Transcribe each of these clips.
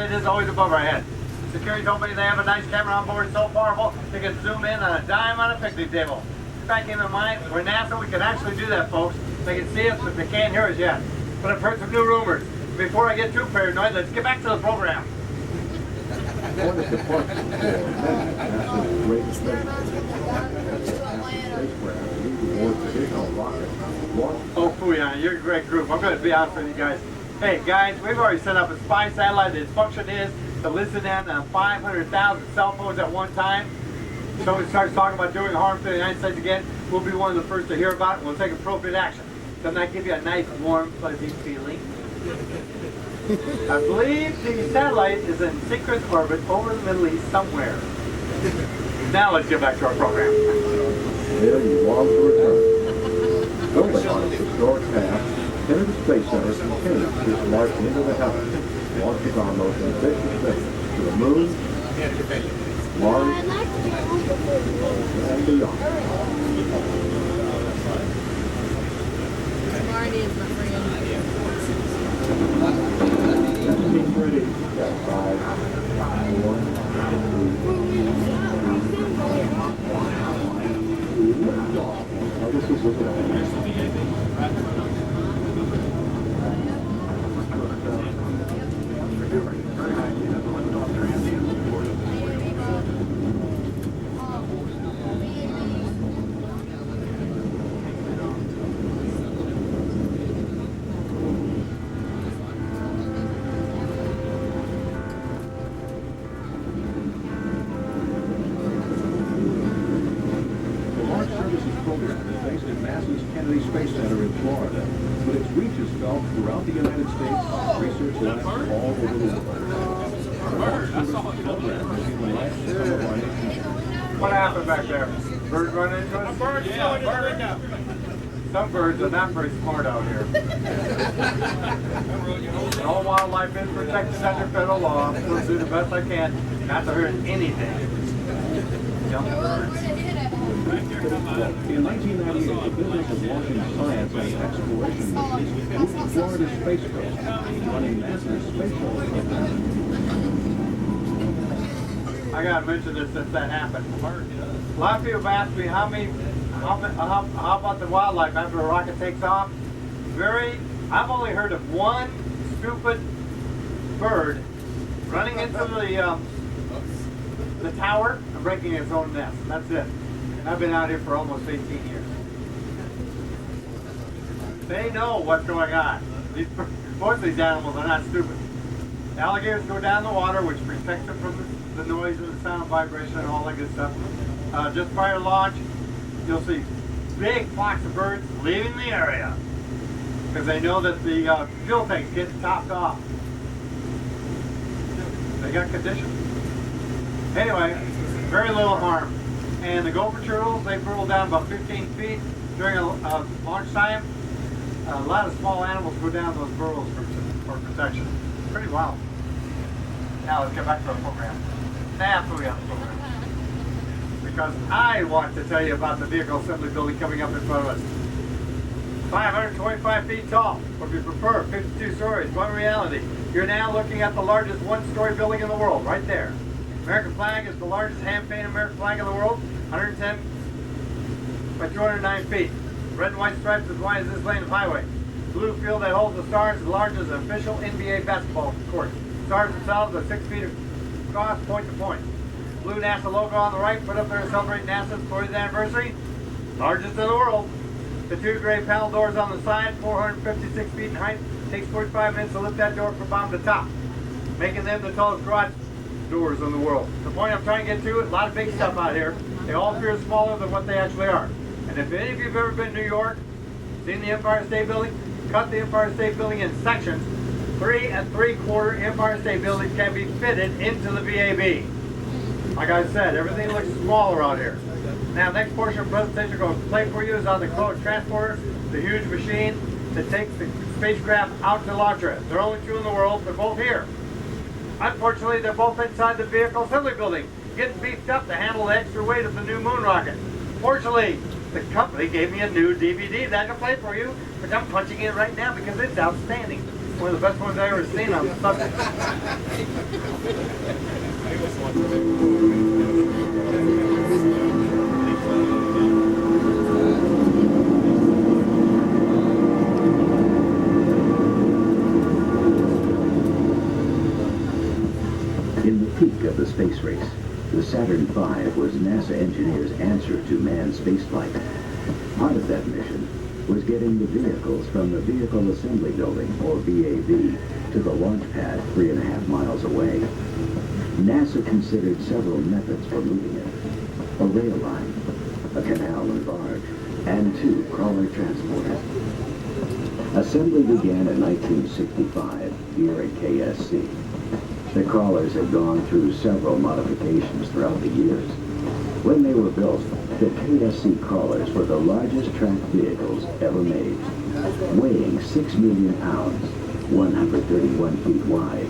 it is always above our head. Security told me they have a nice camera on board so powerful they can zoom in on a dime on a picnic table. Back in mind, we're NASA, we can actually do that, folks. They can see us, but they can't hear us yet. But I've heard some new rumors. Before I get too paranoid, let's get back to the program. One of the parts of NASA's greatest Oh, Fooyan, you're a great group. I'm going to be honest with you guys. Hey, guys, we've already set up a spy satellite. Its function is to listen in on 500,000 cell phones at one time. If somebody starts talking about doing harm to the United States again, we'll be one of the first to hear about it, and we'll take appropriate action. Doesn't that give you a nice, warm, fuzzy feeling? I believe the satellite is in secret orbit over the Middle East somewhere. Now let's get back to our program. There you long to return. Going on its historic path, Kennedy Space Center continues its march into the heavens, launching our most ambitious mission to the moon, Mars, and beyond. Marty is my friend. Testing ready. 5, 1, 2. Now this is looking at Kennedy Space Center in Florida, but its reach is felt throughout the United States, research labs all over the world. What happened back there? Bird running into us? Bird, yeah, bird. Some birds are not very smart out here. And all wildlife is protected under federal law. We'll do the best I can not to hurt anything. Young birds. In 1998, the business of launching science and exploration missions moved to Florida Space Coast, running NASA's space shuttle. I gotta mention this since that happened. A lot of people have asked me how about the wildlife after a rocket takes off. I've only heard of one stupid bird running into the tower and breaking its own nest. That's it. I've been out here for almost 18 years. They know what's going on. Most of these animals are not stupid. Alligators go down the water, which protects them from the noise and the sound, vibration, and all that good stuff. Just prior to launch, you'll see big flocks of birds leaving the area because they know that the fuel tank's getting topped off. They got conditioned. Anyway, very little harm. And the gopher turtles, they burrow down about 15 feet during a launch time. A lot of small animals go down those burrows for protection. Pretty wild. Now let's get back to our program. Now we have the program. Because I want to tell you about the vehicle assembly building coming up in front of us. 525 feet tall, or if you prefer, 52 stories. One reality, you're now looking at the largest one-story building in the world, right there. American flag is the largest hand-painted American flag in the world, 110 by 209 feet. Red and white stripes as wide as this lane of highway. Blue field that holds the stars is large as an official NBA basketball court. Stars themselves are 6 feet across, point to point. Blue NASA logo on the right, put up there to celebrate NASA's 40th anniversary. Largest in the world. The two gray panel doors on the side, 456 feet in height. Takes 45 minutes to lift that door from bottom to top, making them the tallest garage doors in the world. The point I'm trying to get to, a lot of big stuff out here. They all appear smaller than what they actually are. And if any of you have ever been to New York, seen the Empire State Building, cut the Empire State Building in sections. 3 3/4 Empire State Buildings can be fitted into the VAB. Like I said, everything looks smaller out here. Now, the next portion of the presentation I'm going to play for you is on the Cloud Transporter, the huge machine that takes the spacecraft out to launch it. There are only 2 in the world, they're both here. Unfortunately, they're both inside the vehicle assembly building, getting beefed up to handle the extra weight of the new moon rocket. Fortunately, the company gave me a new DVD that I can play for you, which I'm punching in right now because it's outstanding. One of the best ones I've ever seen on the subject. In the peak of the space race, the Saturn V was NASA engineers' answer to manned spaceflight. Part of that mission was getting the vehicles from the Vehicle Assembly Building, or VAB, to the launch pad 3.5 miles away. NASA considered several methods for moving it: a rail line, a canal and barge, and 2 crawler transporters. Assembly began in 1965 here at KSC. The crawlers had gone through several modifications throughout the years. When they were built, the KSC crawlers were the largest tracked vehicles ever made, weighing 6 million pounds, 131 feet wide,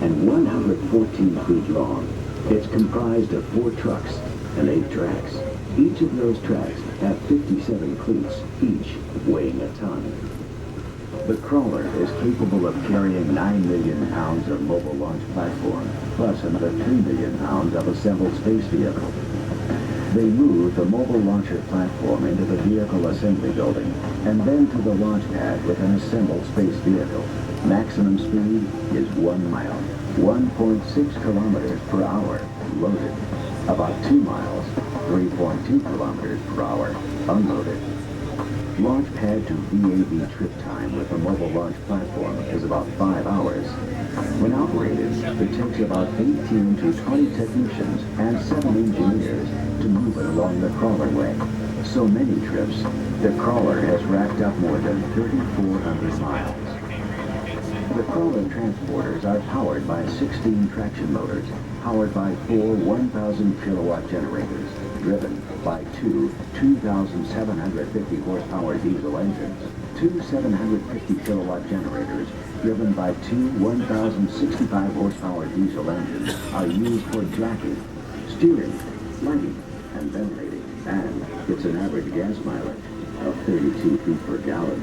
and 114 feet long. It's comprised of 4 trucks and 8 tracks. Each of those tracks have 57 cleats, each weighing a ton. The crawler is capable of carrying 9 million pounds of mobile launch platform, plus another 2 million pounds of assembled space vehicle. They move the mobile launcher platform into the Vehicle Assembly Building, and then to the launch pad with an assembled space vehicle. Maximum speed is 1 mile, 1.6 kilometers per hour, loaded. About 2 miles, 3.2 kilometers per hour, unloaded. Launch pad to VAB trip time with the mobile launch platform is about 5 hours. When operated, it takes about 18 to 20 technicians and 7 engineers to move it along the crawler way. So many trips, the crawler has racked up more than 3,400 miles. The crawler transporters are powered by 16 traction motors, powered by 4 1,000 kilowatt generators, driven by 2 2,750 horsepower diesel engines. 2 750 kilowatt generators, driven by 2 1,065 horsepower diesel engines, are used for jacking, steering, lighting, and ventilating. And it's an average gas mileage of 32 feet per gallon.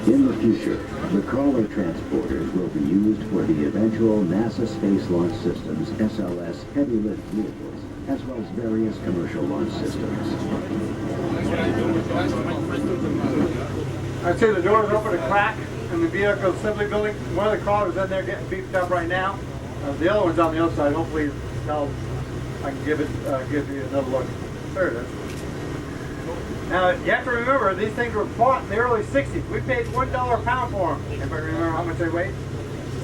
In the future, the crawler transporters will be used for the eventual NASA Space Launch Systems SLS heavy lift vehicles, as well as various commercial launch systems. I see the doors open a crack in the Vehicle Assembly Building. One of the crawlers in there getting beefed up right now. The other one's on the other side. Hopefully, I can give you another look. There it is. Now, you have to remember, these things were bought in the early 60s. We paid $1 a pound for them. Everybody remember how much they weighed?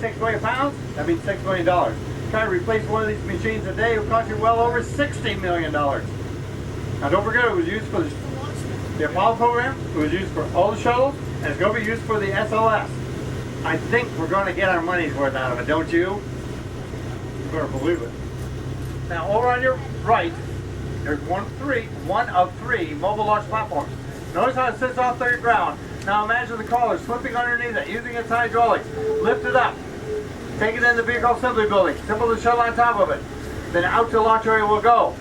6 million pounds? That means $6 million. Try to replace one of these machines today, it will cost you well over $60 million. Now, don't forget, it was used for the Apollo program, it was used for all the shuttles, and it's going to be used for the SLS. I think we're going to get our money's worth out of it, don't you? You better believe it. Now, over on your right, there's one of three mobile launch platforms. Notice how it sits off the ground. Now imagine the crawler slipping underneath it, using its hydraulics. Lift it up. Take it in the Vehicle Assembly Building. Simple the shuttle on top of it. Then out to the launch area we'll go.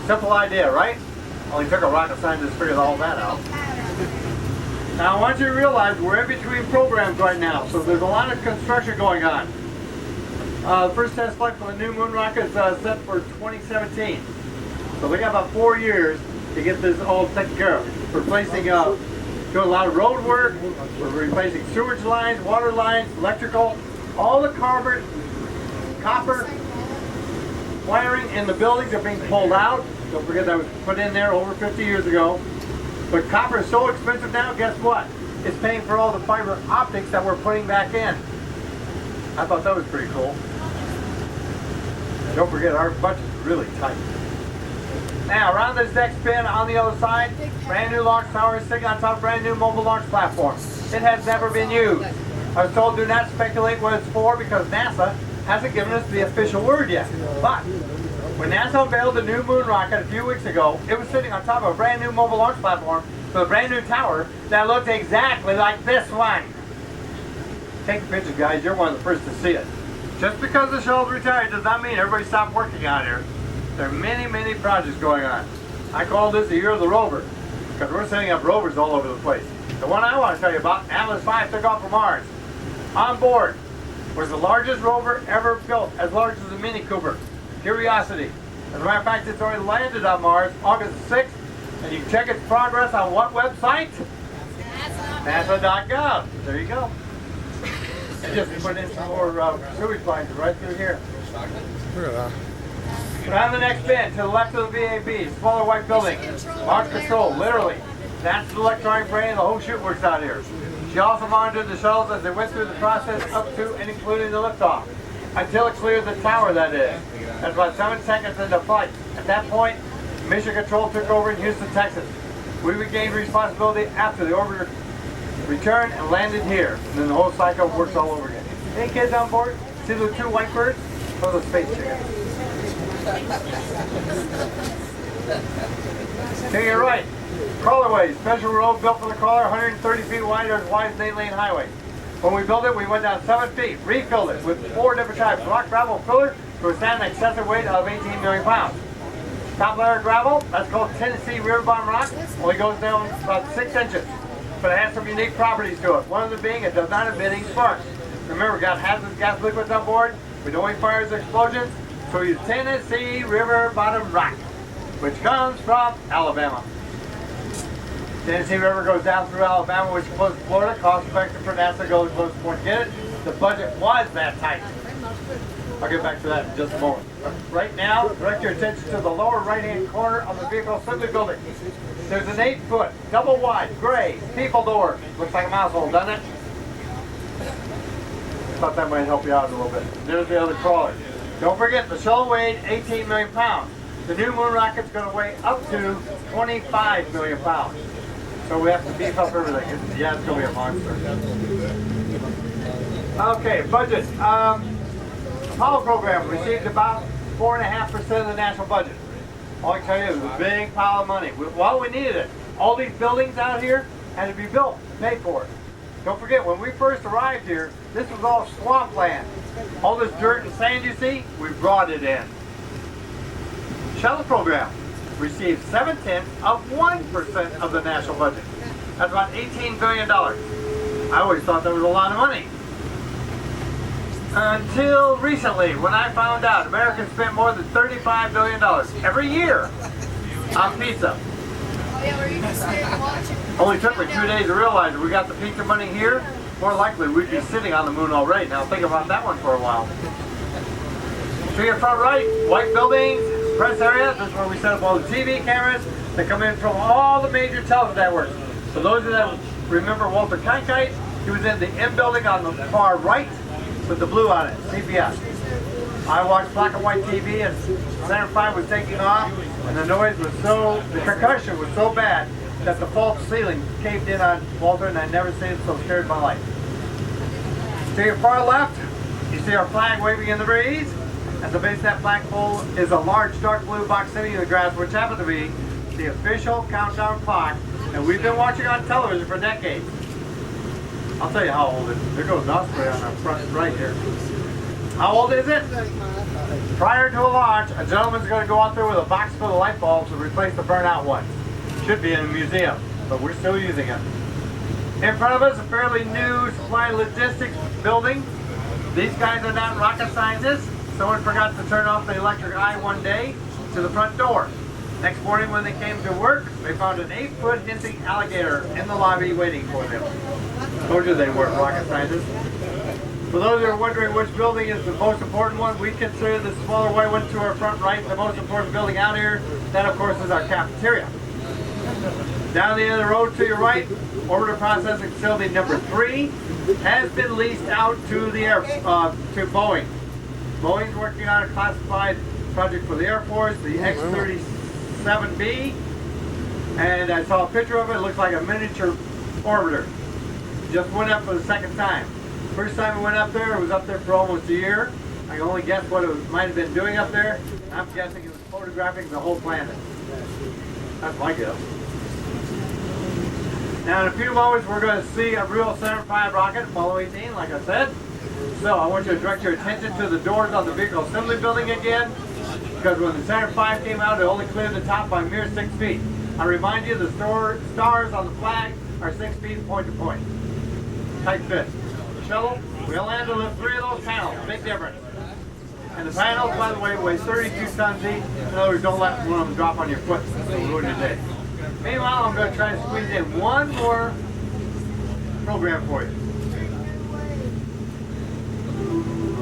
Simple idea, right? Only took a rocket scientist to figure all that out. Now I want you to realize we're in between programs right now, so there's a lot of construction going on. The first test flight for the new moon rocket is set for 2017. So we got about 4 years to get this all taken care of. We're replacing, doing a lot of road work, we're replacing sewage lines, water lines, electrical, all the copper wiring in the buildings are being pulled out. Don't forget that was put in there over 50 years ago. But copper is so expensive now, guess what? It's paying for all the fiber optics that we're putting back in. I thought that was pretty cool. And don't forget, our budget's really tight. Now, around this next pin on the other side, brand new launch tower is sitting on top of brand new mobile launch platform. It has never been used. I was told do not speculate what it's for because NASA hasn't given us the official word yet. But when NASA unveiled the new moon rocket a few weeks ago, it was sitting on top of a brand new mobile launch platform with a brand new tower that looked exactly like this one. Take the pictures, guys. You're one of the first to see it. Just because the shuttle's retired does not mean everybody stopped working on here. There are many, many projects going on. I call this the year of the rover because we're setting up rovers all over the place. The one I want to tell you about, Atlas V, took off for Mars. On board was the largest rover ever built, as large as a Mini Cooper, Curiosity. As a matter of fact, it's already landed on Mars August 6th, and you can check its progress on what website? NASA.gov. There you go. And just put in some more sewage lines right through here. Look at that. Around the next bend, to the left of the VAB, smaller white building. Launch control, literally. That's the electronic brain, the whole shoot works out here. She also monitored the shuttles as they went through the process up to and including the liftoff. Until it cleared the tower, that is. That's about 7 seconds into flight. At that point, Mission Control took over in Houston, Texas. We regained responsibility after the orbiter returned and landed here. And then the whole cycle works all over again. Any kids on board? See the 2 white birds? Those are space chickens. To your right, Crawlerway, special road built for the crawler, 130 feet wide, as wide as an 8-lane highway. When we built it, we went down 7 feet, refilled it with 4 different types, rock, gravel, filler, to withstand an excessive weight of 18 million pounds. Top layer of gravel, that's called Tennessee river bottom rock, only goes down about 6 inches. But it has some unique properties to it, one of them being it does not emit any sparks. Remember, we got hazardous gas liquids on board, we don't want fires or explosions, so we use Tennessee river bottom rock, which comes from Alabama. Tennessee River goes down through Alabama, which is close to Florida. Cost effective for NASA to go to the closest point to get it. The budget was that tight. I'll get back to that in just a moment. Right now, direct your attention to the lower right-hand corner of the vehicle assembly building. There's an 8-foot, double-wide, gray, people door. Looks like a mouse hole, doesn't it? Thought that might help you out a little bit. There's the other crawler. Don't forget, the shuttle weighed 18 million pounds. The new moon rocket's going to weigh up to 25 million pounds. So we have to beef up everything. Yeah, it's going to be a monster. Okay, budget. Apollo program received about 4.5% of the national budget. All I can tell you is it was a big pile of money. Well, we needed it. All these buildings out here had to be built, paid for it. Don't forget, when we first arrived here, this was all swampland. All this dirt and sand you see, we brought it in. Shuttle program received 0.7% of the national budget. That's about $18 billion. I always thought that was a lot of money. Until recently, when I found out Americans spent more than $35 billion every year on pizza. Only took me 2 days to realize that we got the pizza money here. More likely we'd be sitting on the moon already. Now think about that one for a while. To your front right, white buildings, press area. This is where we set up all the TV cameras that come in from all the major television networks. For those of you that remember Walter Cronkite, he was in the M building on the far right with the blue on it, CBS. I watched black and white TV as Center 5 was taking off, and the noise was the concussion was so bad that the false ceiling caved in on Walter, and I never seen it so scared in my life. To your far left, you see our flag waving in the breeze. At the base of that flagpole is a large dark blue box sitting in the grass, which happens to be the official countdown clock that we've been watching on television for decades. I'll tell you how old it is. There goes Osprey on the front right here. How old is it? Prior to a launch, a gentleman's going to go out there with a box full of light bulbs to replace the burnout ones. Should be in a museum, but we're still using it. In front of us, a fairly new supply logistics building. These guys are not rocket scientists. Someone forgot to turn off the electric eye one day to the front door. Next morning when they came to work, they found an 8-foot hissing alligator in the lobby waiting for them. Told you they weren't rocket scientists. For those who are wondering which building is the most important one, we consider the smaller white one to our front right the most important building out here. That, of course, is our cafeteria. Down the end of the road to your right, orbiter processing facility number 3 has been leased out to the to Boeing. Boeing's working on a classified project for the Air Force, the X-37B, and I saw a picture of it. It looks like a miniature orbiter. Just went up for the second time. First time it went up there, it was up there for almost a year. I can only guess what it might have been doing up there. I'm guessing it was photographing the whole planet. That's my guess. Now in a few moments we're going to see a real Center 5 rocket, Apollo 18, like I said. So I want you to direct your attention to the doors on the vehicle assembly building again, because when the Center 5 came out, it only cleared the top by a mere 6 feet. I remind you, the stars on the flag are 6 feet point to point. Tight fit. The shuttle, we'll land on 3 of those panels. Big difference. And the panels, by the way, weigh 32 tons each. In other words, don't let one of them drop on your foot. It'll ruin your day. Meanwhile, I'm going to try to squeeze in one more program for you.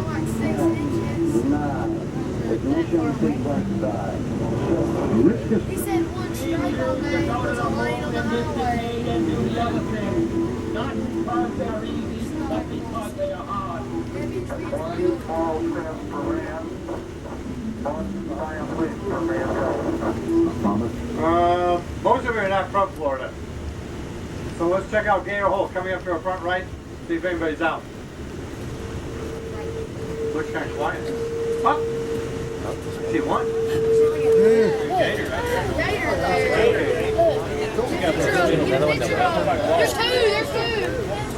Like 6 inches. Rich history. He said one strike all day was a lane on the highway. Not because they're easy, but because they are hard. That means we have to Thomas. Most of you are not from Florida. So let's check out Gator Hole coming up to our front right, see if anybody's out. Looks kind of quiet. Oh! I see one. Gator there. There's two.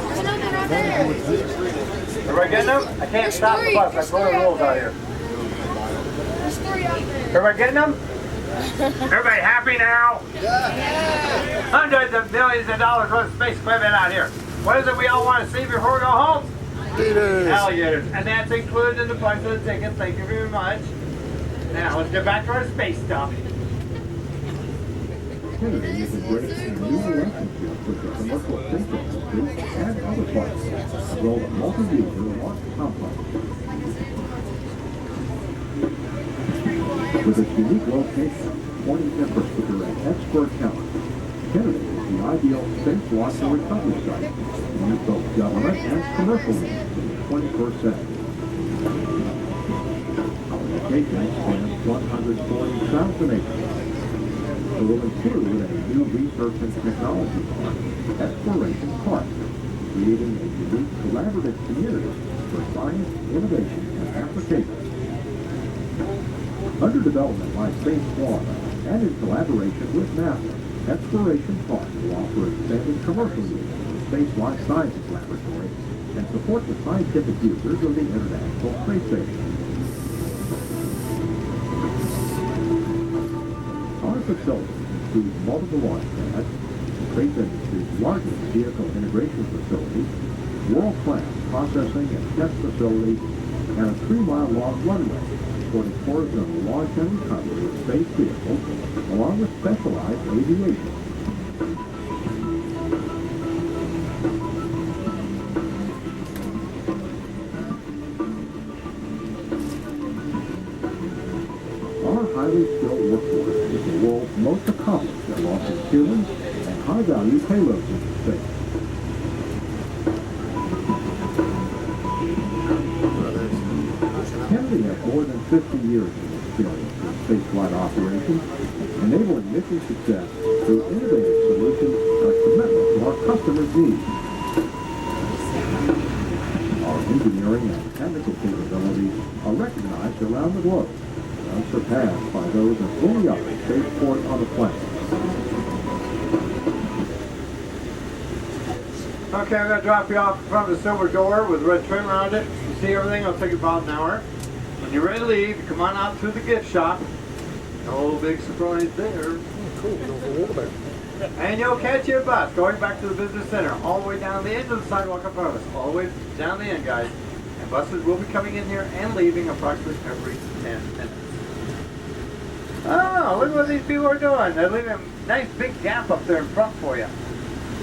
There's nothing right there. Everybody getting them? I can't stop the bus. I throw the rules out here. There's three out there. Everybody getting them? Everybody happy now? Hundreds of millions of dollars worth of space equipment out here. What is it we all want to see before we go home? Alligators. And that's included in the price of the ticket. Thank you very much. Now let's get back to our space stuff. Kennedy is a great and new relationship with the commercial space industry and other partners, as well as a multi-user launch complex. With its unique location, pointing infrastructure and expert talent, Kennedy is the ideal space launch and recovery site to meet both government and commercial needs in the 21st century. Our location spans 140,000 acres. It will include a new research and technology park, Exploration Park, creating a unique collaborative community for science, innovation, and application. Under development by Space Florida and in collaboration with NASA, Exploration Park will offer expanded commercial use of the Space Life Sciences Laboratory and support the scientific users of the International Space Station. Our facility includes multiple launch pads, the space industry's largest vehicle integration facility, world-class processing and test facilities, and a 3-mile-long runway supporting horizontal launch and recovery of space vehicles, along with specialized aviation. Our highly skilled workforce is the world's most accomplished at launching human and high-value payloads into space. Kennedy has more than 50 years of experience in spaceflight operations, enabling mission success through innovative solutions and a commitment to our customers' needs. Our engineering and technical capabilities are recognized around the globe, unsurpassed by those of any other spaceport on the planet. Okay, I'm going to drop you off in front of the silver door with red trim around it. You see everything? It'll take about an hour. When you're ready to leave, you come on out through the gift shop. No big surprise there. And you'll catch your bus going back to the business center, all the way down the end of the sidewalk in front of us, all the way down the end, guys. And buses will be coming in here and leaving approximately every 10 minutes. Oh, look what these people are doing. They're leaving a nice big gap up there in front for you.